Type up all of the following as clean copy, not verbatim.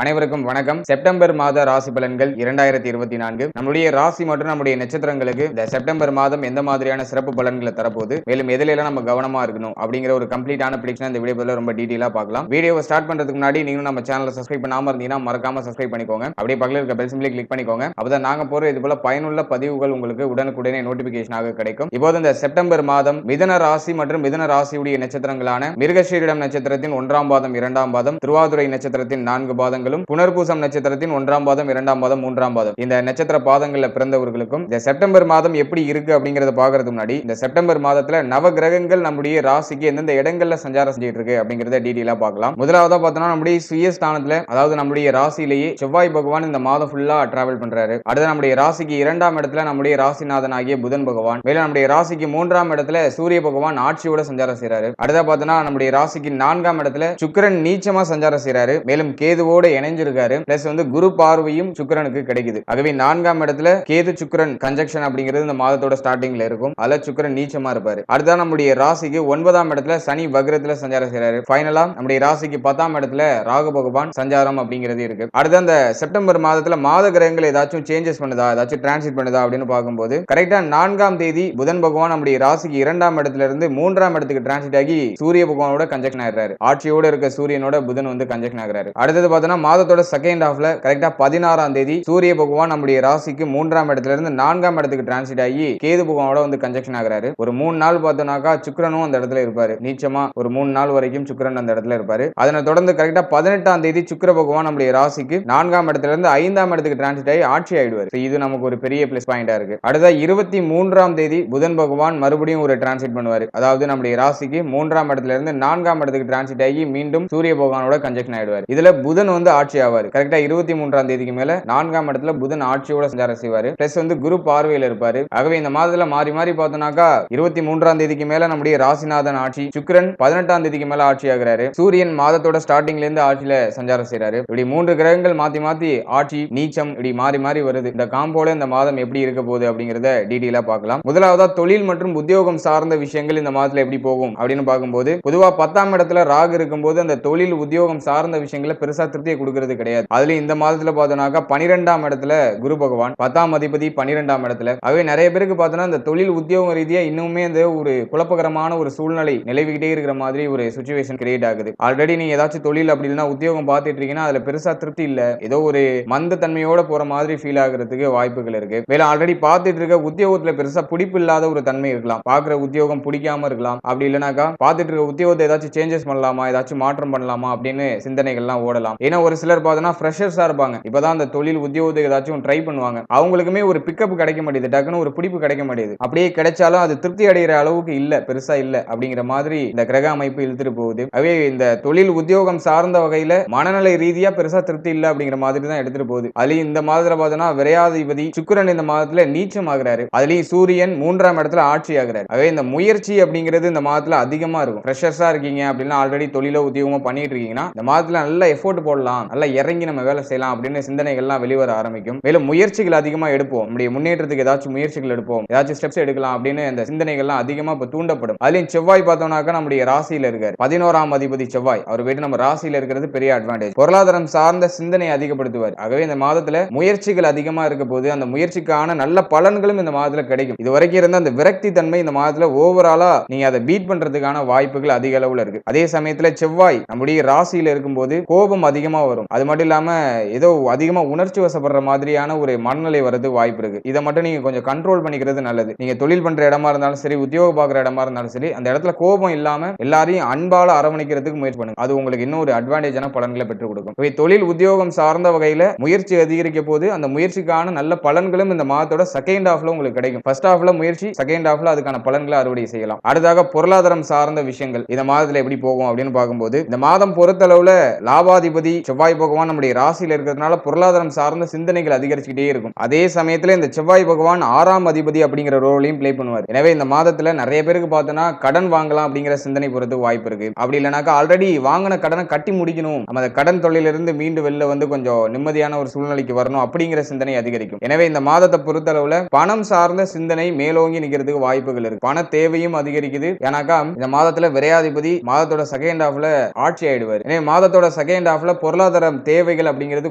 அனைவருக்கும் வணக்கம். செப்டம்பர் மாத ராசி பலன்கள் 2024. நம்முடைய ராசி மற்றும் நம்முடைய நட்சத்திரங்களுக்கு இந்த செப்டம்பர் மாதம் எந்த மாதிரியான சிறப்பு பலன்களை தரப்போகுது, மேலும் எதில எல்லாம் நம்ம கவனமா இருக்கணும் அப்படிங்கிற ஒரு கம்ப்ளீட்டான பிரிடிக்ஷன் இந்த வீடியோல ரொம்ப டீடைலா பார்க்கலாம். வீடியோவை ஸ்டார்ட் பண்றதுக்கு முன்னாடி நீங்களும் நம்ம சேனலை சப்ஸ்கிரைப் பண்ணாம இருந்தீங்கன்னா மறக்காம சப்ஸ்கிரைப் பண்ணிக்கோங்க. அப்படியே பக்கத்துல இருக்க பெல் சிம்பலை கிளிக் பண்ணிக்கோங்க. அப்பதான் நாங்க போற இது போல பயனுள்ள பதிவுகள் உங்களுக்கு உடனுக்குடனே நோட்டிபிகேஷனாக கிடைக்கும். இப்போது இந்த செப்டம்பர் மாதம் மிதுன ராசி மற்றும் மிதுன ராசியுடைய நட்சத்திரங்களான மிருகசீரிடம் நட்சத்திரத்தின் 1ஆம் பாதம் 2ஆம் பாதம், திருவாதிரை நட்சத்திரத்தின் 4 பாதங்களும், புனர்பூசம் நட்சத்திரத்தின் 1ஆம் பாதம் 2ஆம் பாதம் 3ஆம் பாதம் இந்த நட்சத்திர பாதங்கள்ல பிறந்தவர்களுக்கும் இந்த செப்டம்பர் மாதம் எப்படி இருக்கு அப்படிங்கறத பாக்குறதுக்கு முன்னாடி இந்த செப்டம்பர் மாதத்துல நவ கிரகங்கள் நம்முடைய ராசிக்கு எந்தெந்த இடங்கள்ல சஞ்சாரம் செஞ்சிட்டு இருக்கு அப்படிங்கறத டீடைலா பார்க்கலாம். முதலாவதா பார்த்தோம்னா நம்முடைய சுயஸ்தானத்துல, அதாவது நம்முடைய ராசியிலேயே செவ்வாய் பகவான் இந்த மாதம் ஃபுல்லா டிராவல் பண்றாரு. அடுத்து நம்முடைய ராசிக்கு 2ஆம் இடத்துல நம்முடைய ராசிநாதன் ஆகிய புதன் பகவான், மேலும் நம்முடைய ராசிக்கு 3ஆம் இடத்துல சூரிய பகவான் ஆட்சியோட சஞ்சாரம் செய்றாரு. அடுத்த பார்த்தோம்னா நம்முடைய ராசிக்கு 4ஆம் இடத்துல சுக்கிரன் நீச்சமா சஞ்சாரம் செய்றாரு. மேலும் கேதுவோட இணைஞ்சிருக்காரு. பிளஸ் குரு பார்வையும் சுக்கிரனுக்கு கிடைக்குது. ஆகவே 4ஆம் இடத்துல கேது சுக்கிரன் கன்ஜக்ஷன் அப்படிங்கிறது இந்த மாதத்தோட ஸ்டார்டிங்ல இருக்கும். அதுல சுக்கிரன் நீச்சமா இருப்பாரு. அடுத்த நம்முடைய ராசிக்கு 9ஆம் இடத்துல சனி வக்ரத்துல சஞ்சாரம் செய்றாரு. ஃபைனலா நம்முடைய ராசிக்கு 10ஆம் இடத்துல ராகு பகவான் சஞ்சாரம் அப்படிங்கிறது இருக்கு. அடுத்த அந்த செப்டம்பர் மாதத்துல மாத கிரகங்கள் ஏதாச்சும் சேஞ்சஸ் பண்ணுதா, ஏதாச்சும் டிரான்சிட் பண்ணுதா அப்படின்னு பார்க்கும்போது கரெக்டா 4ஆம் தேதி புதன் பகவான் நம்முடைய ராசிக்கு 2ஆம் இடத்துல இருந்து 3ஆம் இடத்துக்கு டிரான்சிட் ஆகி சூரிய பகவானோட கன்ஜக்ஷன் ஆகிறாரு. ஆட்சியோட இருக்க சூரியனோட புதன் கன்ஜக்ஷன் ஆகிறாரு. அடுத்தது பார்த்தோம்னா மாதத்தோட செகண்ட் ஹாஃப்ல கரெக்டா 16ஆம் தேதி சூரிய பகவான் நம்முடைய ராசிக்கு 3ஆம் இடத்துல இருந்து 4ஆம் இடத்துக்கு டிரான்சிட் ஆகி கேது பகவானோட கன்ஜக்ஷன் ஆகிறாரு. ஒரு 3 நாள் பார்த்தோம்னாக்கா சுக்கிரனும் அந்த இடத்துல இருப்பாரு. நீச்சமா ஒரு 3 நாள் வரைக்கும் சுக்கிரன் அந்த இடத்துல இருப்பாரு. அதனை தொடர்ந்து கரெக்டா 18ஆம் தேதி சுக்கிர பகவான் நம்முடைய ராசிக்கு 4ஆம் இடத்துல இருந்து 5ஆம் இடத்துக்கு டிரான்சிட் ஆகி ஆட்சி ஆயிடுவார். இது நமக்கு ஒரு பெரிய பிளஸ் பாயிண்டா இருக்கு. அடுத்த 23ஆம் தேதி புதன் பகவான் மறுபடியும் ஒரு டிரான்சிட் பண்ணுவாரு. அதாவது நம்முடைய ராசிக்கு 3ஆம் இடத்துல இருந்து 4ஆம் இடத்துக்கு டிரான்சிட் ஆகி மீண்டும் சூரிய பகவானோட கன்ஜக்ஷன் ஆயிடுவார். இதுல புதன் ஆட்சி ஆவார். கரெக்டா 23ஆம் தேதிக்கு மேல 4ஆம் இடத்துல புதன் ஆட்சியோட சஞ்சாரம் செய்வாரு. பிளஸ் குரு பார்வையில இருப்பாரு. ஆகவே இந்த மாதத்துல மாறி மாறி பார்த்தோம்னாக்கா 23ஆம் தேதிக்கு மேல நம்முடைய ராசிநாதன் ஆட்சி, சுக்கிரன் 18ஆம் தேதிக்கு மேல ஆட்சி ஆகிறாரு, சூரியன் மாதத்தோட ஸ்டார்டிங்ல இருந்து ஆட்சியில சஞ்சாரம் செய்றாரு. இப்படி 3 கிரகங்கள் மாத்தி மாத்தி ஆட்சி நீச்சம் இப்படி மாறி மாறி வருது. இந்த காம்போல இந்த மாதம் எப்படி இருக்க போகுது அப்படிங்கறத டீடைலா பார்க்கலாம். முதலாவதா தொழில் மற்றும் உத்தியோகம் சார்ந்த விஷயங்கள் இந்த மாதத்துல எப்படி போகும் அப்படின்னு பார்க்கும்போது பொதுவா 10ஆம் இடத்துல ராகு இருக்கும்போது அந்த தொழில் உத்தியோகம் சார்ந்த விஷயங்களை பெருசா திருப்தியை கொடுக்கிறது கிடையாது. அதுல இந்த மாதத்துல பார்த்தோம்னாக்கா 12ஆம் இடத்துல குரு பகவான், 10ஆம் அதிபதி 12ஆம் இடத்துல. ஆகவே நிறைய பேருக்கு பார்த்தோம்னா இந்த தொழில் உத்தியோக ரீதியா இன்னுமே இந்த ஒரு குழப்பகரமான ஒரு சூழ்நிலை நிலவிக்கிட்டே இருக்கிற மாதிரி ஒரு சிச்சுவேஷன் கிரியேட் ஆகுது. ஆல்ரெடி நீங்க ஏதாச்சும் தொழில் அப்படி இல்லைன்னா உத்தியோகம் பார்த்துட்டு இருக்கீங்கன்னா அதுல பெருசா திருப்தி இல்ல, ஏதோ ஒரு மந்த தன்மையோட போற மாதிரி ஃபீல் ஆகுறதுக்கு வாய்ப்புகள் இருக்கு. மேலும் ஆல்ரெடி பார்த்துட்டு இருக்க உத்தியோகத்துல பெருசா பிடிப்பு இல்லாத ஒரு தன்மை இருக்கலாம். பாக்குற உத்தியோகம் பிடிக்காம இருக்கலாம். அப்படி இல்லைனாக்கா பார்த்துட்டு இருக்க உத்தியோகத்தை ஏதாச்சும் சேஞ்சஸ் பண்ணலாமா, ஏதாச்சும் மாற்றம் பண்ணலாமா அப்படின்னு சிந்தனைகள்லாம் ஓடலாம். ஏன்னா ஒரு சிலர் பார்த்தோம்னா ஃப்ரெஷர்ஸா இருப்பாங்க. இப்பதான் அந்த தொழில் உத்தியோகத்தை ஏதாச்சும் ட்ரை பண்ணுவாங்க. அவங்களுக்குமே ஒரு பிக்கப் கிடைக்க மாட்டேங்குது, டக்குன்னு ஒரு பிடிப்பு கிடைக்க மாட்டேங்குது. அப்படியே கிடைச்சாலும் அது திருப்தி அடைகிற அளவுக்கு இல்ல, பெருசா இல்ல அப்படிங்கிற மாதிரி இந்த கிரக அமைப்பு இழுத்துட்டு போகுது. அவே இந்த தொழில் உத்தியோகம் சார்ந்த வகையில மனநிலை ரீதியா பெருசா திருப்தி இல்ல அப்படிங்கிற மாதிரி தான் எடுத்துட்டு போகுது. அதுலயும் இந்த மாதத்துல பார்த்தோம்னா விரையாதிபதி சுக்கிரன் இந்த மாதத்துல நீச்சம் ஆகிறாரு. அதுலயும் சூரியன் 3ஆம் இடத்துல ஆட்சி ஆகிறாரு. அவே இந்த முயற்சி அப்படிங்கிறது இந்த மாதத்துல அதிகமா இருக்கும். ஃப்ரெஷர்ஸா இருக்கீங்க அப்படின்னா ஆல்ரெடி தொழிலோ உத்தியோகமோ பண்ணிட்டு இருக்கீங்கன்னா இந்த மாதத்துல நல்ல எஃபோர்ட் போடலாம், நல்லா இறங்கி நம்ம வேலை செய்யலாம் அப்படின்னு சிந்தனைகள்லாம் வெளிவர ஆரம்பிக்கும். மேலும் முயற்சிகள் அதிகமா எடுப்போம், நம்முடைய முன்னேற்றத்துக்கு ஏதாச்சும் முயற்சிகள் எடுப்போம், ஏதாச்சும் ஸ்டெப்ஸ் எடுக்கலாம் அப்படின்னு இந்த சிந்தனைகள்லாம் அதிகமா இப்ப தூண்டப்படும். அதுலயும் செவ்வாய் பார்த்தோம்னாக்கா நம்முடைய ராசியில இருக்காரு. 11ஆம் அதிபதி செவ்வாய், அவர் போயிட்டு நம்ம ராசியில இருக்கிறது பெரிய அட்வான்டேஜ். பொருளாதாரம் சார்ந்த சிந்தனை அதிகப்படுத்துவார். ஆகவே இந்த மாதத்துல முயற்சிகள் அதிகமா இருக்க போது அந்த முயற்சிக்கான நல்ல பலன்களும் இந்த மாதத்துல கிடைக்கும். இது வரைக்கும் இருந்த அந்த விரக்தி தன்மை இந்த மாதத்துல ஓவராலா நீங்க அதை பீட் பண்றதுக்கான வாய்ப்புகள் அதிக அளவுல இருக்கு. அதே சமயத்துல செவ்வாய் நம்முடைய ராசியில இருக்கும்போது கோபம் அதிகமா வரும். அது மட்டும் இல்லாம ஏதோ அதிகமா உணர்ச்சி வசப்படுற மாதிரியான ஒரு மனநிலை வரது வாய்ப்பு இருக்கு. இதை மட்டும் நீங்க கொஞ்சம் கண்ட்ரோல் பண்ணிக்கிறது நல்லது. நீங்க தொழில் பண்ற இடமா இருந்தாலும் சரி, உத்தியோகம் பார்க்குற இடமா இருந்தாலும் சரி, அந்த இடத்துல கோபம் இல்லாம எல்லாரையும் அன்பால அரவணைக்கிறதுக்கு முயற்சி பண்ணுங்க. அது உங்களுக்கு இன்னும் ஒரு அட்வான்டேஜான பலன்களை பெற்றுக் கொடுக்கும். இவை தொழில் உத்தியோகம் சார்ந்த வகையில முயற்சி அதிகரிக்க போது அந்த முயற்சிக்கான நல்ல பலன்களும் இந்த மாதத்தோட செகண்ட் ஹாஃப்ல உங்களுக்கு கிடைக்கும். ஃபர்ஸ்ட் ஹாஃப்ல முயற்சி, செகண்ட் ஹாஃப்ல அதுக்கான பலன்களை அறுவடை செய்யலாம். அடுத்தாக பொருளாதாரம் சார்ந்த விஷயங்கள் இந்த மாதத்துல எப்படி போகும் அப்படின்னு பார்க்கும்போது இந்த மாதம் பொறுத்தளவுல லாபாதிபதி செவ்வாய் பகவான் நம்முடைய ராசியில இருக்கிறதுனால பொருளாதாரம் சார்ந்த சிந்தனைகள் அதிகரிச்சுக்கிட்டே இருக்கும். அதே சமயத்துல இந்த செவ்வாய் பகவான் 6ஆம் அதிபதி அப்படிங்கிற ரோலையும் பிளே பண்ணுவார். எனவே இந்த மாதத்துல நிறைய பேருக்கு பார்த்தோன்னா கடன் வாங்கலாம் அப்படிங்கிற சிந்தனை போறது வாய்ப்பு இருக்கு. அப்படி இல்லைனாக்கா ஆல்ரெடி வாங்கின கடனை கட்டி முடிக்கணும், நம்ம அந்த கடன் தொழிலிருந்து மீண்டு வெளில கொஞ்சம் நிம்மதியான ஒரு சூழ்நிலைக்கு வரணும் அப்படிங்கிற சிந்தனை அதிகரிக்கும். எனவே இந்த மாதத்தை பொறுத்தளவுல பணம் சார்ந்த சிந்தனை மேலோங்கி நிக்கிறதுக்கு வாய்ப்புகள் இருக்கு. பண தேவையும் அதிகரிக்குது. ஏன்னாக்கா இந்த மாதத்துல விரையாதிபதி மாதத்தோட செகண்ட் ஹாஃப்ல ஆட்சி ஆயிடுவார். எனவே மாதத்தோட செகண்ட் ஹாஃப்ல பொருளாதார பொருளாதார தேவைகள் அப்படிங்கிறது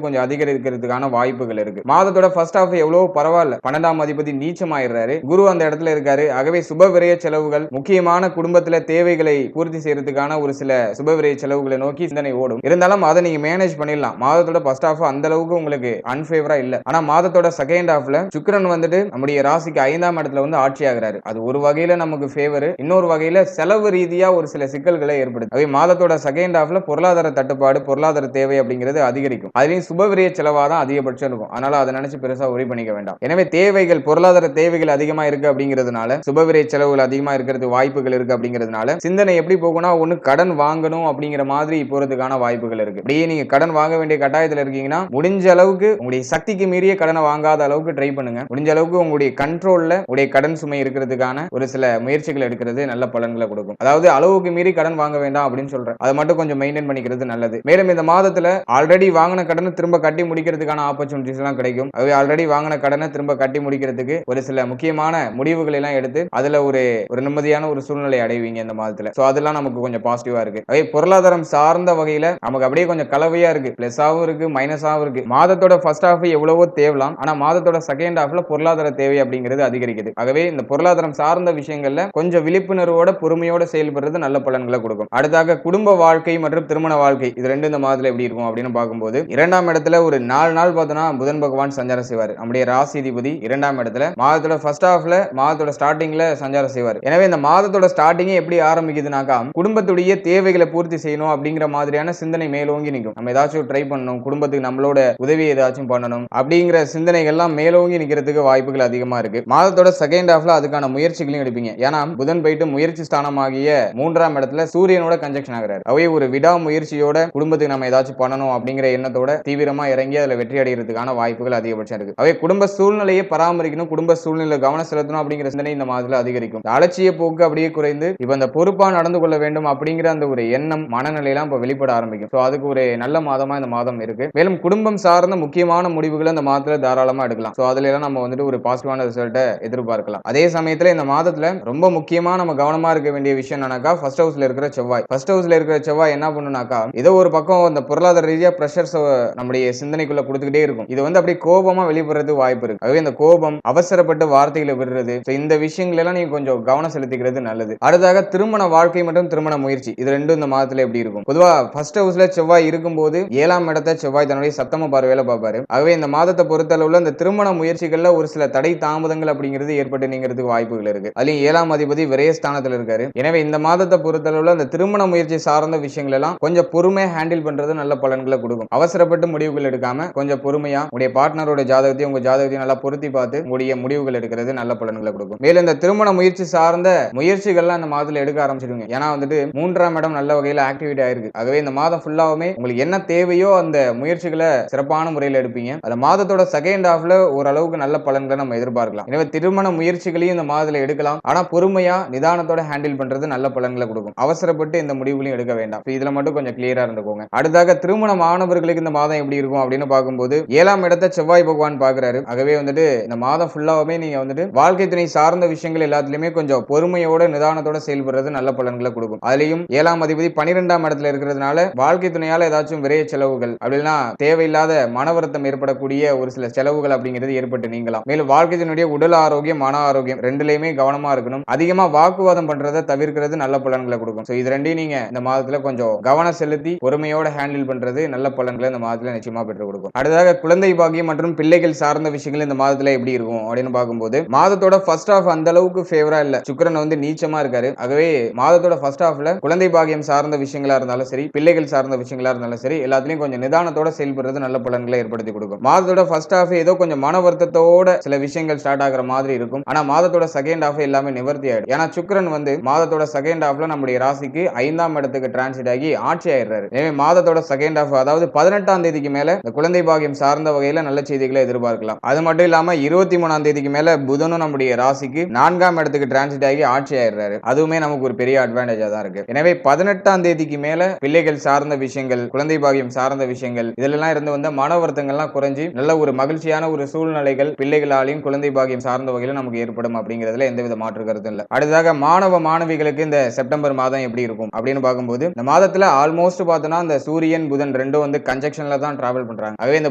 கொஞ்சம் அதிகரிக்கிறதுக்கான வாய்ப்புகள் இருக்கு. மாதத்தோட ஃபர்ஸ்ட் ஹாஃப் எவ்வளவு பரவாயில்ல, 12ஆம் அதிபதி நீச்சமாயிடுறாரு, குரு அந்த இடத்துல இருக்காரு. ஆகவே சுப விரய செலவுகள், முக்கியமான குடும்பத்துல தேவைகளை பூர்த்தி செய்யறதுக்கான ஒரு சில சுப விரய செலவுகளை நோக்கி சிந்தனை ஓடும். இருந்தாலும் அதை நீங்க மேனேஜ் பண்ணிடலாம். மாதத்தோட ஃபர்ஸ்ட் ஹாஃப் அந்த அளவுக்கு உங்களுக்கு அன்ஃபேவரா இல்ல. ஆனா மாதத்தோட செகண்ட் ஹாஃப்ல சுக்கிரன் வந்துட்டு நம்முடைய ராசிக்கு 5ஆம் இடத்துல வந்து ஆட்சி ஆகிறாரு. அது ஒரு வகையில நமக்கு ஃபேவர், இன்னொரு வகையில செலவு ரீதியா ஒரு சில சிக்கல்களை ஏற்படுத்தும். அதே மாதத்தோட செகண்ட் ஹாஃப்ல பொருளாதார தட்டுப்பாடு, பொருளாதார தேவை அப்படிங்கிறது அதிகரிக்கும். அதுலயும் சுபவிரய செலவா தான் அதிகபட்சம் இருக்கும். அதனால அதை நினைச்சு பெருசா worry பண்ணிக்க வேண்டாம். எனவே தேவைகள், பொருளாதார தேவைகள் அதிகமா இருக்கு அப்படிங்கிறதுனால, சுபவிரய செலவுகள் அதிகமா இருக்கிறது வாய்ப்புகள் இருக்கு அப்படிங்கிறதுனால சிந்தனை எப்படி போகும்னா, ஒண்ணு கடன் வாங்கணும் அப்படிங்கிற மாதிரி போறதுக்கான வாய்ப்புகள் இருக்கு. அப்படியே நீங்க கடன் வாங்க வேண்டிய கட்டாயத்துல இருக்கீங்கன்னா, முடிஞ்ச அளவுக்கு உங்களுடைய சக்திக்கு மீறிய கடனை வாங்காத அளவுக்கு ட்ரை பண்ணுங்க. முடிஞ்ச அளவுக்கு உங்களுடைய கண்ட்ரோல்ல உங்களுடைய கடன் சுமை இருக்கிறதுக்கான ஒரு சில முயற்சிகள் எடுக்கிறது நல்ல பலன்களை கொடுக்கும். அதாவது அளவுக்கு மீறி கடன் வாங்க வேண்டாம் அப்படின்னு சொல்றேன். அதை மட்டும் கொஞ்சம் மெயின்டைன் பண்ணிக்கிறது நல்லது. மேலும் இந்த மாதத்துல ஆல்ரெடி வாங்கின கடனை திரும்ப கட்டி முடிக்கிறதுக்கான ஆப்பர்ச்சுனிட்டிஸ் எல்லாம் கிடைக்கும். அதுவே ஆல்ரெடி வாங்கின கடனை திரும்ப கட்டி முடிக்கிறதுக்கு ஒரு சில முக்கியமான முடிவுகள் எல்லாம் எடுத்து அதுல ஒரு நிம்மதியான ஒரு சூழ்நிலை அடைவீங்க இந்த மாதத்துல. சோ அதெல்லாம் நமக்கு கொஞ்சம் பாசிட்டிவா இருக்கு. அதே பொருளாதாரம் சார்ந்த வகையில நமக்கு அப்படியே கொஞ்சம் கலவையா இருக்கு. பிளஸாவும் இருக்கு, மைனஸாவும் இருக்கு. மாதத்தோட ஃபர்ஸ்ட் ஹாஃப் எவ்வளவோ தேவலாம், ஆனா மாதத்தோட செகண்ட் ஹாஃப்ல பொருளாதார தேவை அப்படிங்கிறது அதிகரிக்குது. ஆகவே இந்த பொருளாதாரம் சார்ந்த விஷயங்கள்ல கொஞ்சம் விழிப்புணர்வோட பொறுமையோட செயல்படுறது நல்ல பலன்களை கொடுக்கும். அடுத்தாக குடும்ப வாழ்க்கை மற்றும் திருமண வாழ்க்கை, இது ரெண்டு இந்த மாதத்துல எப்படி இருக்கும் அப்படின்னு பார்க்கும்போது, 2ஆம் இடத்துல ஒரு 4 நாள் பார்த்தோம்னா புதன் பகவான் சஞ்சாரம் செய்வார். நம்முடைய ராசி அதிபதி 2ஆம் இடத்துல மாதத்தோட ஃபர்ஸ்ட் ஹாஃப்ல மாதத்தோட ஸ்டார்டிங்ல சஞ்சாரம் செய்வார். எனவே இந்த மாதத்தோட ஸ்டார்டிங்கே எப்படி ஆரம்பிக்குதுனாக்கா, குடும்பத்துடைய தேவைகளை பூர்த்தி செய்யணும் அப்படிங்கிற மாதிரியான சிந்தனை மேலோங்கி நிற்கும். நம்ம ஏதாச்சும் ட்ரை பண்ணணும், குடும்பத்துக்கு நம்மளோட உதவி ஏதாச்சும் பண்ணணும் அப்படிங்கிற சிந்தனைகள்லாம் மேலோங்கி நிற்கிறதுக்கு வாய்ப்புகள் அதிகமா இருக்கு. மாதத்தோட செகண்ட் ஹாஃப்ல அதுக்கான முயற்சிகளையும் எடுப்பீங்க. ஏன்னா புதன் போயிட்டு முயற்சி ஸ்தானமாகிய 3ஆம் இடத்துல சூரியனோட கன்ஜெக்ஷன் ஆகிறார். அவை ஒரு விடா முயற்சியோட குடும்பத்துக்கு நம்ம ஏதாச்சும் பண்ணணும் அப்படிங்கிற எண்ணத்தோட தீவிரமா இறங்கி அதுல வெற்றி அடைகிறதுக்கான வாய்ப்புகள் அதிகபட்சம் இருக்கு. அவை குடும்ப சூழ்நிலையை பராமரிக்கணும், குடும்ப சூழ்நிலை கவனம் செலுத்தணும் அப்படிங்கிற சிந்தனை இந்த மாதத்துல அதிகரிக்கும். அலட்சிய போக்கு அப்படியே குறைந்து இப்ப இந்த பொறுப்பா நடந்து கொள்ள வேண்டும் அப்படிங்கிற அந்த ஒரு எண்ணம், மனநிலையெல்லாம் இப்ப வெளிப்பட ஆரம்பிக்கும். சோ அதுக்கு ஒரு நல்ல மாதமா இந்த மாதம் இருக்கு. மேலும் குடும்பம் சார்ந்த முக்கியமான முடிவுகளை இந்த மாதத்துல தாராளமா எடுக்கலாம். சோ அதுல எல்லாம் நம்ம வந்துட்டு ஒரு பாசிட்டிவான ரிசல்ட்டை எதிர்பார்க்கலாம். அதே சமயத்துல இந்த மாதத்துல ரொம்ப முக்கியமா நம்ம கவனமா இருக்க வேண்டிய விஷயம் என்னன்னாக்கா, ஃபர்ஸ்ட் ஹவுஸ்ல இருக்கிற செவ்வாய். ஃபர்ஸ்ட் ஹவுஸ்ல இருக்கிற செவ்வாய் என்ன பண்ணுனாக்கா, ஏதோ ஒரு பக்கம் அந்த பொருளாதார ரீதியா பிரஷர்ஸ் நம்முடைய சிந்தனைக்குள்ள கொடுத்துக்கிட்டே இருக்கும். இது வந்து அப்படியே கோபமா வெளிப்படுறது வாய்ப்பு இருக்கு. அதுவே இந்த கோபம், அவசரப்பட்டு வார்த்தைகளை விடுறது, இந்த விஷயங்கள் எல்லாம் நீங்க கொஞ்சம் கவனம் செலுத்திக்கிறது நல்லது. அடுத்ததாக திருமண வாழ்க்கை மற்றும் திருமண முயற்சி, இது ரெண்டும் இந்த மாதத்துல எப்படி இருக்கும்? பொதுவா ஃபர்ஸ்ட் ஹவுஸ்ல செவ்வாய் இருக்கும்போது 7ஆம் இடத்தை செவ்வாய் தன்னுடைய சப்தம பார்வையில பார்ப்பாரு. ஆகவே இந்த மாதத்தை பொறுத்தளவுல இந்த திருமண முயற்சிகள்ல ஒரு சில தடை தாமதங்கள் அப்படிங்கிறது ஏற்பட்டு நீங்கிறதுக்கு வாய்ப்புகள் இருக்கு. அதுலயும் 7ஆம் அதிபதி விரயஸ்தானத்துல இருக்காரு. எனவே இந்த மாதத்தை பொறுத்தளவுல இந்த திருமண முயற்சி சார்ந்த விஷயங்கள் எல்லாம் கொஞ்சம் பொறுமையா ஹேண்டில் பண்றது நல்ல பலன்களை கொடுக்கும். அவசரப்பட்டு முடிவுகள் எடுக்காம கொஞ்சம் பொறுமையா உங்களுடைய பார்ட்னரோட ஜாதகத்தையும் உங்க ஜாதகத்தையும் நல்லா பொருத்தி பார்த்து உங்களுடைய முடிவுகள் எடுக்கிறது நல்ல பலன்களை கொடுக்கும். மேலும் இந்த திருமண முயற்சி சார்ந்த முயற்சிகள்லாம் இந்த மாதத்துல எடுக்க ஆரம்பிச்சிருங்க. ஏன்னா வந்துட்டு 3ஆம் இடம் நல்ல வகையில ஆக்டிவேட் ஆயிருக்கு. ஆகவே இந்த மாதம் ஃபுல்லாவுமே உங்களுக்கு என்ன தேவையோ அந்த முயற்சிகளை சிறப்பான முறையில் எடுப்பீங்க. அந்த மாதத்தோட செகண்ட் ஹாஃப்ல ஓரளவுக்கு நல்ல பலன்களை நம்ம எதிர்பார்க்கலாம். எனவே திருமண முயற்சிகளையும் இந்த மாதத்துல எடுக்கலாம். ஆனா பொறுமையா நிதானத்தோட ஹேண்டில் பண்றது நல்ல பலன்களை கொடுக்கும். அவசரப்பட்டு இந்த முடிவுகளையும் எடுக்க வேண்டாம். இதுல மட்டும் கொஞ்சம் கிளியரா இருந்துக்கோங்க. அடுத்தாக திருமண மாணவர்களுக்கு இந்த மாதம் எப்படி இருக்கும் அப்படின்னு பார்க்கும்போது 7ஆம் இடத்தை செவ்வாய் பகவான் பார்க்கிறாரு. ஆகவே வந்துட்டு இந்த மாதம் ஃபுல்லாவுமே நீங்க வந்துட்டு வாழ்க்கை துணை சார்ந்த விஷயங்கள் எல்லாத்துலயுமே கொஞ்சம் பொறுமையோட நிதானத்தோட செயல்படுறது நல்ல பலன்களை கொடுக்கும். அதுலயும் 7ஆம் அதிபதி 12ஆம் இடத்துல இருக்கிறதுனால வாழ்க்கை துணையால ஏதாச்சும் விரைய செலவுகள் அப்படின்னா தேவையில்லாத மன வருத்தம் ஏற்படக்கூடிய ஒரு சில செலவுகள் அப்படிங்கிறது ஏற்பட்டு நீங்கலாம். மேலும் வாழ்க்கை துணையுடைய உடல் ஆரோக்கியம், மன ஆரோக்கியம் ரெண்டுலயுமே கவனமா இருக்கணும். அதிகமா வாக்குவாதம் பண்றதை தவிர்க்கிறது நல்ல பலன்களை கொடுக்கும். சோ இது ரெண்டையும் நீங்க இந்த மாதத்துல கொஞ்சம் கவனம் செலுத்தி பொறுமையோட ஹேண்டில் பண்றது நல்ல பலன்களை இந்த மாதத்துல நிச்சயமா பெற்றுக் கொடுக்கும். அடுத்ததாக குழந்தை பாக்கியம் மற்றும் பிள்ளைகள் சார்ந்த விஷயங்கள் இந்த மாதத்துல எப்படி இருக்கும் அப்படின்னு பார்க்கும்போது, மாதத்தோட ஃபர்ஸ்ட் ஹாஃப் அந்த அளவுக்கு ஃபேவரா இல்ல. சுக்கிரன் வந்து நீச்சமா இருக்காரு. ஆகவே மாதத்தோட ஃபர்ஸ்ட் ஹாஃப்ல குழந்தை பாக்கியம் சார்ந்த விஷயங்களா இருந்தாலும் சரி, பிள்ளைகள் சார்ந்த விஷயங்களா இருந்தாலும் சரி, எல்லாத்துலயும் கொஞ்சம் நிதானத்தோட செயல்படுறது நல்ல பலன்களை ஏற்படுத்தி கொடுக்கும். மாதத்தோட ஃபர்ஸ்ட் ஹாஃப் ஏதோ கொஞ்சம் மன வருத்தத்தோட சில விஷயங்கள் ஸ்டார்ட் ஆகிற மாதிரி இருக்கும். ஆனா மாதத்தோட செகண்ட் ஹாஃப் எல்லாமே நிவர்த்தி ஆயிடும். ஏன்னா சுக்கிரன் வந்து மாதத்தோட செகண்ட் ஹாஃப்ல நம்முடைய ராசிக்கு 5ஆம் இடத்துக்கு டிரான்சிட் ஆகி ஆட்சி ஆயிடுறாரு. எனவே மாதத்தோட செகண்ட் ஹாஃப் அதாவது 18ஆம் தேதிக்கு மேல இந்த குழந்தை பாக்கியம் சார்ந்த வகையில நல்ல செய்திகளை எதிர்பார்க்கலாம். அது மட்டும் இல்லாம 23ஆம் தேதிக்கு மேல புதனும் நம்முடைய ராசிக்கு 4ஆம் இடத்துக்கு டிரான்சிட் ஆகி ஆட்சி ஆயிடுறாரு. அதுவுமே நமக்கு ஒரு பெரிய அட்வான்டேஜா தான் இருக்கு. எனவே 18ஆம் தேதிக்கு மேல பிள்ளைகள் சார்ந்த விஷயங்கள், குழந்தை பாக்கியம் சார்ந்த விஷயங்கள் இதெல்லாம் இருந்து வந்த மன வருத்தங்கள்லாம் குறைஞ்சி நல்ல ஒரு மகிழ்ச்சியான ஒரு சூழ்நிலைகள் பிள்ளைகளாலையும் குழந்தை பாக்கியம் சார்ந்த வகையில நமக்கு ஏற்படும் அப்படிங்கிறதுல எந்தவித மாற்று கருத்தும் இல்லை. அடுத்ததாக மாணவ மாணவிகளுக்கு இந்த செப்டம்பர் மாதம் எப்படி இருக்கும் அப்படின்னு பார்க்கும்போது, இந்த மாதத்துல ஆல்மோஸ்ட் பார்த்தோம்னா இந்த சூரியன் புதன் புதன் ரெண்டும் வந்து கன்ஜெக்ஷன்ல தான் டிராவல் பண்றாங்க. ஆகவே இந்த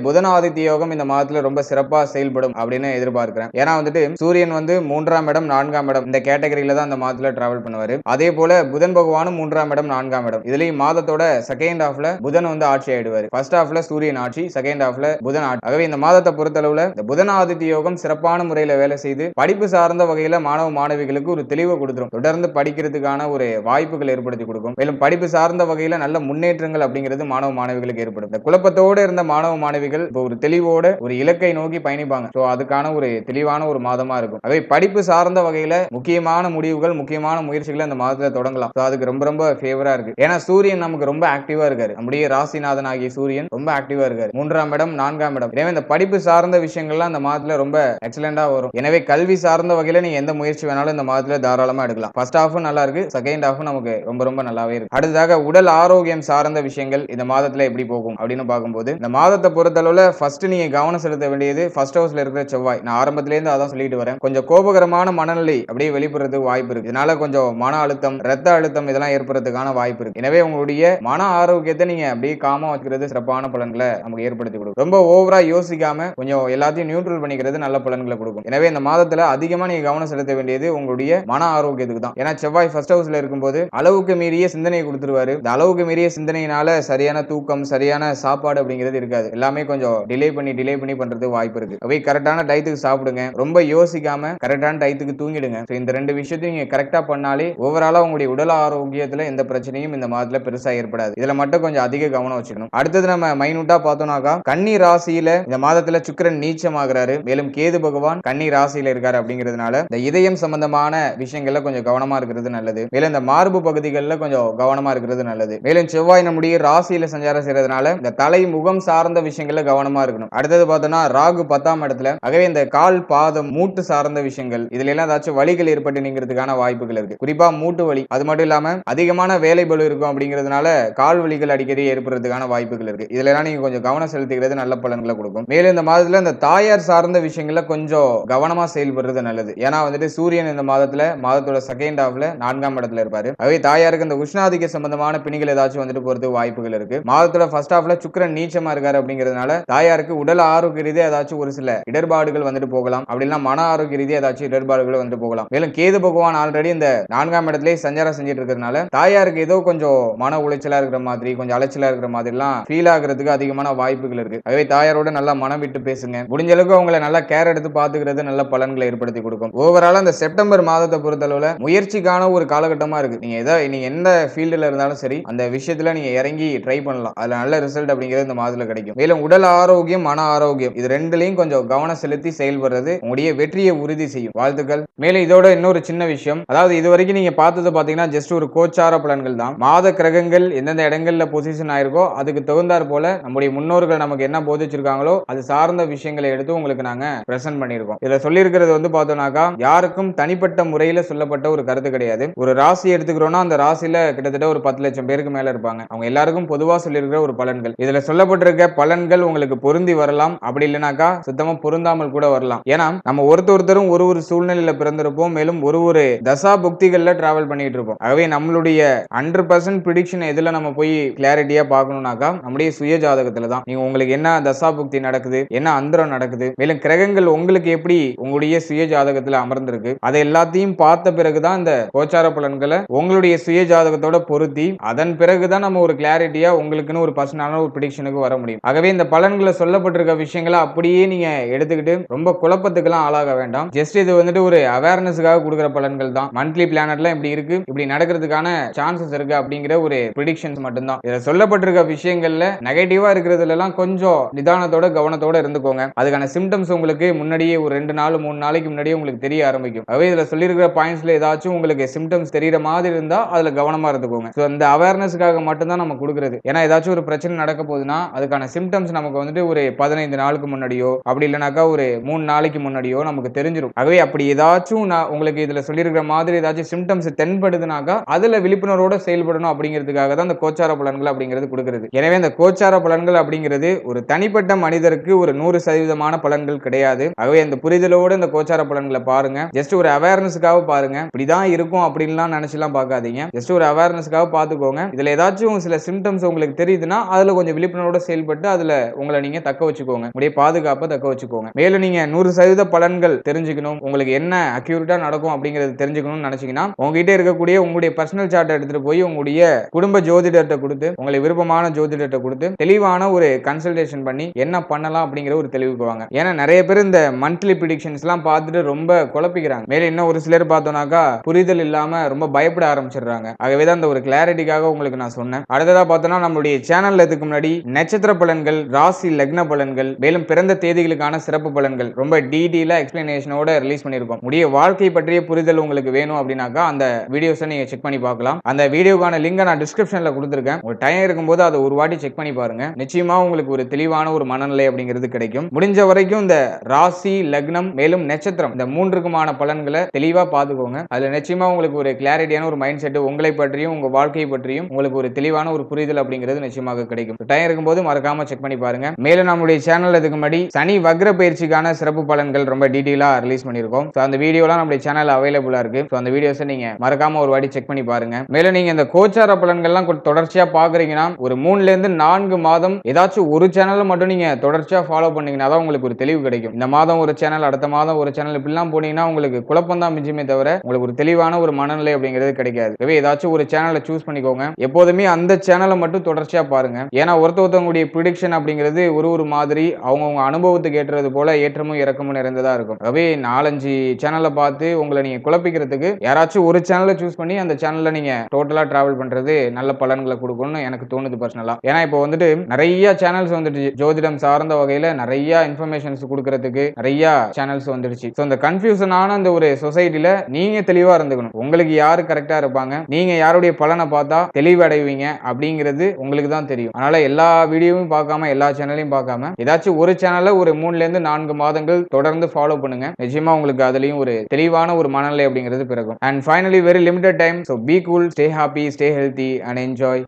புதன் ஆதித்ய யோகம் இந்த மாதத்துல ரொம்ப சிறப்பா செயல்படும் அப்படின்னு எதிர்பார்க்கிறேன். ஏன்னா வந்துட்டு சூரியன் வந்து 3ஆம் இடம் 4ஆம் இடம் இந்த கேட்டகரியில தான் அந்த மாதத்துல டிராவல் பண்ணுவாரு. அதே போல புதன் பகவானும் 3ஆம் இடம் 4ஆம் இடம் இதுலயும் மாதத்தோட செகண்ட் ஹாஃப்ல புதன் வந்து ஆட்சி ஆயிடுவாரு. ஃபர்ஸ்ட் ஹாஃப்ல சூரியன் ஆட்சி, செகண்ட் ஹாஃப்ல புதன் ஆட்சி. ஆகவே இந்த மாதத்தை பொறுத்தளவுல இந்த புதன் ஆதித்ய யோகம் சிறப்பான முறையில வேலை செய்து படிப்பு சார்ந்த வகையில மாணவ மாணவிகளுக்கு ஒரு தெளிவு கொடுத்துரும். தொடர்ந்து படிக்கிறதுக்கான ஒரு வாய்ப்புகள் ஏற்படுத்தி கொடுக்கும். மேலும் படிப்பு சார்ந்த வகையில நல்ல முன்னேற்றங்கள் அப்படிங்கிறது மாணவ மாணவிகளுக்கு ஏற்படும். இந்த குழப்பத்தோடு இருந்த மாணவ மாணவிகள் இப்போ ஒரு தெளிவோட ஒரு இலக்கை நோக்கி பயணிப்பாங்க. சோ அதுக்கான ஒரு தெளிவான ஒரு மாதமா இருக்கும். ஆகவே படிப்பு சார்ந்த வகையில முக்கியமான முடிவுகள், முக்கியமான முயற்சிகளை அந்த மாதத்துல தொடங்கலாம். அதுக்கு ரொம்ப ரொம்ப ஃபேவரா இருக்கு. ஏன்னா சூரியன் நமக்கு ரொம்ப ஆக்டிவா இருக்காரு. நம்முடைய ராசிநாதன் ஆகிய சூரியன் ரொம்ப ஆக்டிவா இருக்காரு. 3ஆம் இடம் 4ஆம் இடம். எனவே இந்த படிப்பு சார்ந்த விஷயங்கள்லாம் இந்த மாதத்துல ரொம்ப எக்ஸலெண்டா வரும். எனவே கல்வி சார்ந்த வகையில நீங்க எந்த முயற்சி வேணாலும் இந்த மாதத்துல தாராளமா எடுக்கலாம். ஃபர்ஸ்ட் ஹாஃப் நல்லா இருக்கு, செகண்ட் ஹாஃப் நமக்கு ரொம்ப ரொம்ப நல்லாவே இருக்கு. அடுத்ததாக உடல் ஆரோக்கியம் சார்ந்த விஷயங்கள் இந்த மாதத்துல எப்படி போகும் அப்படின்னு பார்க்கும்போது இந்த மாதத்தை பொறுத்தளவுல ஃபர்ஸ்ட் நீங்க கவனம் செலுத்த வேண்டியது ஃபர்ஸ்ட் ஹவுஸ்ல இருக்கிற செவ்வாய். நான் ஆரம்பத்துல இருந்து அதான் சொல்லிட்டு வரேன். கொஞ்சம் கோபகரமான மனநிலை அப்படியே வெளிப்படுறதுக்கு வாய்ப்பு இருக்கு. இதனால கொஞ்சம் மன அழுத்தம், ரத்த அழுத்தம் இதெல்லாம் ஏற்படுறதுக்கான வாய்ப்பு இருக்கு. எனவே உங்களுடைய மன ஆரோக்கியத்தை நீங்க அப்படியே காமா வச்சுக்கிறது சிறப்பான பலன்களை நமக்கு ஏற்படுத்தி கொடுக்கும். ரொம்ப ஓவரா யோசிக்காம கொஞ்சம் எல்லாத்தையும் நியூட்ரல் பண்ணிக்கிறது நல்ல பலன்களை கொடுக்கும். எனவே இந்த மாதத்துல அதிகமா நீங்க கவனம் செலுத்த வேண்டியது உங்களுடைய மன ஆரோக்கியத்துக்கு தான். ஏன்னா செவ்வாய் ஃபர்ஸ்ட் ஹவுஸ்ல இருக்கும்போது அளவுக்கு மீறிய சிந்தனையை கொடுத்துருவாரு. இந்த அளவுக்கு மீறிய சிந்தனையினால சரியான தூக்கம், சரியான சாப்பாடு அப்படிங்கிறது இருக்காது. எல்லாமே கொஞ்சம் டிலே பண்ணி பண்றது வாய்ப்பு இருக்கு. அவை கரெக்டான டயத்துக்கு சாப்பிடுங்க. ரொம்ப யோசிக்காம கரெக்டான டயத்துக்கு தூங்கிடுங்க. இந்த ரெண்டு விஷயத்தையும் நீங்க கரெக்டா பண்ணாலே ஓவராலா உங்களுடைய உடல் ஆரோக்கியத்துல எந்த பிரச்சனையும் இந்த மாதத்துல பெருசா ஏற்படாது. இதுல மட்டும் கொஞ்சம் அதிக கவனம் வச்சுக்கணும். அடுத்தது நம்ம மைனூட்டா பார்த்தோம்னாக்கா கன்னி ராசியில இந்த மாதத்துல சுக்கிரன் நீச்சமாகிறாரு. மேலும் கேது பகவான் கன்னி ராசியில இருக்காரு. அப்படிங்கிறதுனால இந்த இதயம் சம்பந்தமான விஷயங்கள்ல கொஞ்சம் கவனமா இருக்கிறது நல்லது. மேலும் இந்த மார்பு பகுதிகளில் கொஞ்சம் கவனமா இருக்கிறது நல்லது. மேலும் செவ்வாய் நம்முடைய ராசியில சஞ்சாரம் செய்யறதுனால இந்த தலை முகம் சார்ந்த விஷயங்கள்ல கவனமா இருக்கணும். அடுத்தது பார்த்தோம்னா ராகு 10ஆம் இடத்துல. ஆகவே இந்த கால் பாதம் மூட்டு சார்ந்த விஷயங்கள் இதுல எல்லாம் ஏதாச்சும் வலிகள் ஏற்பட்டு நீங்கிறதுக்கான வாய்ப்புகள் இருக்கு. குறிப்பா மூட்டு வலி. அது மட்டும் இல்லாம அதிகமான வேலை பளு இருக்கும் அப்படிங்கிறதுனால கால் வலிகள் அடிக்கடி ஏற்படுறதுக்கான வாய்ப்புகள் இருக்கு. இதுல எல்லாம் நீங்க கொஞ்சம் கவனம் செலுத்திக்கிறது நல்ல பலன்களை கொடுக்கும். மேலும் இந்த மாதத்துல இந்த தாயார் சார்ந்த விஷயங்கள்ல கொஞ்சம் கவனமா செயல்படுறது நல்லது. ஏன்னா வந்துட்டு சூரியன் இந்த மாதத்தோட செகண்ட் ஹாஃப்ல 4ஆம் இடத்துல இருப்பாரு. அவை தாயாருக்கு இந்த உஷ்ணாதிக்க சம்பந்தமான பிணிகள் ஏதாச்சும் வந்துட்டு போறதுக்கு வாய்ப்புகள் இருக்கு. மாதத்தோட ஃபர்ஸ்ட் ஹாஃப்ல சுக்கிரன் நீச்சமா இருக்காரு. அப்படிங்கிறதுனால தாயாருக்கு உடல் ஆரோக்கிய ரீதியா ஏதாச்சும் ஒரு சில இடர்பாடுகள் வந்துட்டு போகலாம். அப்படி இல்ல மன ஆரோக்கிய ரீதியா ஏதாச்சும் இடர்பாடுகள் வந்துட்டு போகலாம். மேலும் கேது பகவான் ஆல்ரெடி இந்த 4ஆம் இடத்திலே சஞ்சாரம் செஞ்சுட்டு இருக்கிறதுனால தாயாருக்கு ஏதோ கொஞ்சம் மன உளைச்சலா இருக்கிற மாதிரி, கொஞ்சம் அலைச்சலா இருக்கிற மாதிரி எல்லாம் ஃபீல் ஆகிறதுக்கு அதிகமான வாய்ப்புகள் இருக்கு. ஆகவே தாயாரோட நல்லா மனம் விட்டு பேசுங்க. முடிஞ்ச அளவுக்கு அவங்களை நல்லா கேர் எடுத்து பாத்துக்கிறது நல்ல பலன்களை ஏற்படுத்தி கொடுக்கும். ஓவராலா இந்த செப்டம்பர் மாதத்தை பொறுத்தளவுல முயற்சிக்கான ஒரு காலகட்டமா இருக்கு. நீங்க எந்த ஃபீல்டுல இருந்தாலும் சரி அந்த விஷயத்துல நீங்க இறங்கி ட்ரை பண்ணலாம். அதுல நல்ல ரிசல்ட் அப்படிங்கிறது இந்த மாதத்துல கிடைக்கும். மேலும் உடல் ஆரோக்கியம், மன ஆரோக்கியம் இது ரெண்டுலையும் கொஞ்சம் கவனம் செலுத்தி செயல்படுறது உங்களுடைய வெற்றியை உறுதி செய்யும். வாழ்த்துக்கள். மேலும் இதோட இன்னொரு சின்ன விஷயம், அதாவது இது வரைக்கும் நீங்க பார்த்தது பாத்தீங்கன்னா ஜஸ்ட் ஒரு கோச்சார பலன்கள் தான். மாத கிரகங்கள் எந்தெந்த இடங்கள்ல பொசிஷன் ஆயிருக்கோ அதுக்கு தகுந்தாற் போல நம்முடைய முன்னோர்கள் நமக்கு என்ன போதிச்சிருக்காங்களோ அது சார்ந்த விஷயங்களை எடுத்து உங்களுக்கு நாங்க பிரசன்ட் பண்ணியிருக்கோம். இதுல சொல்லி இருக்கிறது வந்து பார்த்தோம்னாக்கா யாருக்கும் தனிப்பட்ட முறையில சொல்லப்பட்ட ஒரு கருத்து கிடையாது. ஒரு ராசி எடுத்துக்கிறோம்னா அந்த ராசியில கிட்டத்தட்ட ஒரு 10 லட்சம் பேருக்கு மேல இருப்பாங்க. அவங்க எல்லாருக்கும் பொதுவா சொல்லியிருக்கிற ஒரு பலன்கள். இதுல சொல்லப்பட்டிருக்க பலன்கள் உங்களுக்கு பொருந்தி வரலாம், அப்படி இல்லைனாக்கா சுத்தமா பொருந்தாமல் கூட வரலாம். ஏன்னா நம்ம ஒருத்தரும் ஒரு சூழ்நிலையில பிறந்திருப்போம். மேலும் ஒரு தசா புக்திகள்ல டிராவல் பண்ணிட்டு இருப்போம். ஆகவே நம்மளுடைய 100% ப்ரிடிக்ஷன் எதுல நம்ம போய் கிளாரிட்டியா பார்க்கணும்னாக்கா நம்முடைய சுய ஜாதகத்துல தான். நீங்க உங்களுக்கு என்ன தசா புக்தி நடக்குது, என்ன அந்தரம் நடக்குது, மேலும் கிரகங்கள் உங்களுக்கு எப்படி உங்களுடைய சுய ஜாதகத்துல அமர்ந்திருக்கு, அதை எல்லாத்தையும் பார்த்த பிறகுதான் இந்த கோச்சார பலன்களை உங்களுடைய சுய ஜாதகத்தோட பொருத்தி அதன் பிறகுதான் நம்ம ஒரு கிளாரிட்டியா உங்களுக்குன்னு ஒரு பர்சனலான ஒரு ப்ரிடிக்ஷனுக்கு வர முடியும். ஆகவே இந்த பலன்களை சொல்லப்பட்டிருக்க விஷயங்களை அப்படியே நீங்க எடுத்துக்கிட்டு ரொம்ப குழப்பத்துக்கெல்லாம் ஆளாக வேண்டாம். ஜஸ்ட் இது வந்துட்டு ஒரு அவேர்னஸ்க்காக கொடுக்கிற பலன்கள் தான். மந்த்லி பிளானட்ல இப்படி இருக்கு, இப்படி நடக்கிறதுக்கான சான்சஸ் இருக்கு அப்படிங்கிற ஒரு ப்ரிடிக்ஷன்ஸ் மட்டும்தான். இதுல சொல்லப்பட்டிருக்க விஷயங்கள்ல நெகட்டிவா இருக்கிறதுல எல்லாம் கொஞ்சம் நிதானத்தோட கவனத்தோட இருந்துக்கோங்க. அதுக்கான சிம்டம்ஸ் உங்களுக்கு முன்னாடியே ஒரு 2 நாள் 3 நாளைக்கு முன்னாடியே உங்களுக்கு தெரிய ஆரம்பிக்கும். அவை இதுல சொல்லியிருக்கிற பாயிண்ட்ஸ்ல ஏதாச்சும் உங்களுக்கு சிம்டம்ஸ் தெரியற மாதிரி இருந்தா அதுல கவனமா இருந்துக்கோங்க. சோ இந்த அவேர்னஸ்க்காக மட்டும்தான் நம்ம கொடுக்கிறது. ஏன்னா ஏதாச்சும் ஒரு பிரச்சனை நடக்க போகுதுன்னா அதுக்கான சிம்டம்ஸ் நமக்கு வந்துட்டு ஒரு 15 நாளுக்கு முன்னாடியோ அப்படி இல்லைனாக்கா ஒரு 3 நாளைக்கு முன்னாடியோ நமக்கு தெரிஞ்சிடும். ஆகவே அப்படி ஏதாச்சும் உங்களுக்கு இதுல சொல்லியிருக்கிற மாதிரி ஏதாச்சும் சிம்டம்ஸ் தென்படுதுனாக்கா அதுல விழிப்புணர்வோட செயல்படணும் அப்படிங்கிறதுக்காக தான் இந்த கோச்சார பலன்கள் அப்படிங்கிறது கொடுக்கிறது. எனவே இந்த கோச்சார பலன்கள் அப்படிங்கிறது ஒரு தனிப்பட்ட மனிதருக்கு ஒரு 100% பலன்கள் கிடையாது. ஆகவே இந்த புரிதலோட இந்த கோச்சார பலன்களை பாருங்க. ஜஸ்ட் ஒரு அவேர்னஸ்க்காக பாருங்க. இப்படிதான் இருக்கும் அப்படின்லாம் நினைச்சுலாம் பார்க்காதீங்க. ஜஸ்ட் ஒரு அவேர்னஸ்க்காக பார்த்துக்கோங்க. இதுல ஏதாச்சும் சில சிம்டம்ஸ் உங்களுக்கு தெரியுதுன்னா அதுல கொஞ்சம் விழிப்புணர்வோட செயல்பட்டு அதுல உங்களை நீங்க தக்க வச்சுக்கோங்க, உங்களுடைய பாதுகாப்பை தக்க வச்சுக்கோங்க. மேலும் நீங்க 100% பலன்கள் தெரிஞ்சுக்கணும், உங்களுக்கு என்ன அக்யூரேட்டா நடக்கும் அப்படிங்கறது தெரிஞ்சுக்கணும்னு நினைச்சீங்கன்னா உங்ககிட்ட இருக்கக்கூடிய உங்களுடைய பர்சனல் சார்ட் எடுத்துட்டு போய் உங்களுடைய குடும்ப ஜோதிடத்தை கொடுத்து, உங்களுக்கு விருப்பமான ஜோதிடத்தை கொடுத்து தெளிவான ஒரு கன்சல்டேஷன் பண்ணி என்ன பண்ணலாம் அப்படிங்கிற ஒரு தெளிவுக்கு வாங்க. ஏன்னா நிறைய பேர் இந்த மந்த்லி ப்ரிடிக்ஷன்ஸ் எல்லாம் பார்த்துட்டு ரொம்ப குழப்பிக்கிறாங்க. மேலும் இன்னும் ஒரு சிலர் பார்த்தோம்னாக்கா புரிதல் இல்லாம ரொம்ப பயப்பட ஆரம்பிச்சிடுறாங்க. ஆகவே தான் இந்த ஒரு கிளாரிட்டிக்காக உங்களுக்கு நான் சொன்னேன். அடுத்ததா பார்த்தோம்னா நம்மளுடைய சேனல்ல இதுக்கு முன்னாடி நட்சத்திர பலன்கள், ராசி லக்ன பலன்கள், மேலும் பிறந்த தேதிகளுக்கான சிறப்பு பலன்கள் ரொம்ப டீடைலா எக்ஸ்பிளனேஷனோட ரிலீஸ் பண்ணியிருக்கோம். உடைய வாழ்க்கை பற்றிய புரிதல் உங்களுக்கு வேணும் அப்படின்னாக்கா அந்த வீடியோஸை நீங்க செக் பண்ணி பார்க்கலாம். அந்த வீடியோக்கான லிங்கை நான் டிஸ்கிரிப்ஷன்ல கொடுத்திருக்கேன். ஒரு டைம் இருக்கும்போது அதை ஒரு வாட்டி செக் பண்ணி பாருங்க. நிச்சயமா உங்களுக்கு ஒரு தெளிவான ஒரு மனநிலை அப்படிங்கிறது கிடைக்கும். முடிஞ்ச வரைக்கும் இந்த ராசி லக்னம் மேலும் நட்சத்திரம் இந்த மூன்றுக்குமான பலன்களை தெளிவா பார்த்துக்கோங்க. அதுல நிச்சயமா உங்களுக்கு ஒரு கிளாரிட்டியான ஒரு மைண்ட் செட், உங்களை பற்றியும் உங்க வாழ்க்கையை பற்றியும் உங்களுக்கு ஒரு தெளிவான ஒரு புரிதல் அப்படிங்கிறது நிச்சயமாக கிடைக்கும். டைம் இருக்கும்போது மறக்காம செக் பண்ணி பாருங்க. மேலும் நம்மளுடைய சேனல் இதுக்கு முன்னாடி சனி வக்ர பயிற்சிக்கான சிறப்பு பலன்கள் ரொம்ப டீடைலா ரிலீஸ் பண்ணியிருக்கோம். அந்த வீடியோலாம் நம்மளுடைய சேனல் அவைலபிளா இருக்கு. அந்த வீடியோஸை நீங்க மறக்காம ஒரு வாட்டி செக் பண்ணி பாருங்க. மேலும் நீங்க இந்த கோச்சார பலன்கள்லாம் தொடர்ச்சியா பாக்குறீங்கன்னா ஒரு 3ல இருந்து 4 மாதம் ஏதாச்சும் ஒரு சேனல் மட்டும் நீங்க தொடர்ச்சியா ஃபாலோ பண்ணீங்கன்னா தான் உங்களுக்கு ஒரு தெளிவு கிடைக்கும். இந்த மாதம் ஒரு சேனல், அடுத்த மாதம் ஒரு சேனல் இப்படிலாம் போனீங்கன்னா உங்களுக்கு குழப்பம் தான் மிஞ்சுமே தவிர உங்களுக்கு ஒரு தெளிவான ஒரு மனநிலை அப்படிங்கிறது கிடைக்காது. எனவே ஏதாச்சும் ஒரு சேனலை சூஸ் பண்ணிக்கோங்க. எப்போதுமே அந்த சேனலை மட்டும் தொடர்ச்சியா பாருங்க. ஏன்னா ஒருத்தவங்களுடைய ப்ரிடிக்ஷன் அப்படிங்கிறது ஒரு மாதிரி அவங்கவுங்க அனுபவத்துக்கு ஏற்றது போல ஏற்றமும் இறக்கமும் நிறைந்ததா இருக்கும். எனவே 4-5 சேனலை பார்த்து உங்களை நீங்க குழப்பிக்கிறதுக்கு யாராச்சும் ஒரு சேனலை சூஸ் பண்ணி அந்த சேனல்ல நீங்க டோட்டலா டிராவல் பண்றது நல்ல பலன்களை கொடுக்கும்னு எனக்கு தோணுது பர்சனலா. ஏன்னா இப்போ வந்துட்டு நிறைய சேனல்ஸ் வந்துட்டு ஜோதிடம் சார்ந்த வகையில நிறைய இன்ஃபர்மேஷன்ஸ் கொடுக்கறதுக்கு நிறைய சேனல்ஸ் வந்துடுச்சு. ஸோ இந்த கன்ஃபியூஷனான இந்த ஒரு சொசைட்டில நீங்க தெளிவா இருந்துக்கணும். உங்களுக்கு யாரு கரெக்டா இருப்பாங்க, நீங்க யாருடைய பலனை பார்த்தா தெளிவடைவீங்க அப்படிங்கிறது உங்களுக்கு தான் தெரியும். அதனால எல்லா வீடியோவும் பார்க்காம எல்லா சேனலையும் பார்க்காம ஏதாச்சும் ஒரு சேனலை ஒரு 3ல இருந்து 4 மாதங்கள் தொடர்ந்து ஃபாலோ பண்ணுங்க. நிச்சயமா உங்களுக்கு அதுலயும் ஒரு தெளிவான ஒரு மனநிலை அப்படிங்கிறது பிறகும். And finally very limited time. So be cool, stay happy, stay healthy and enjoy.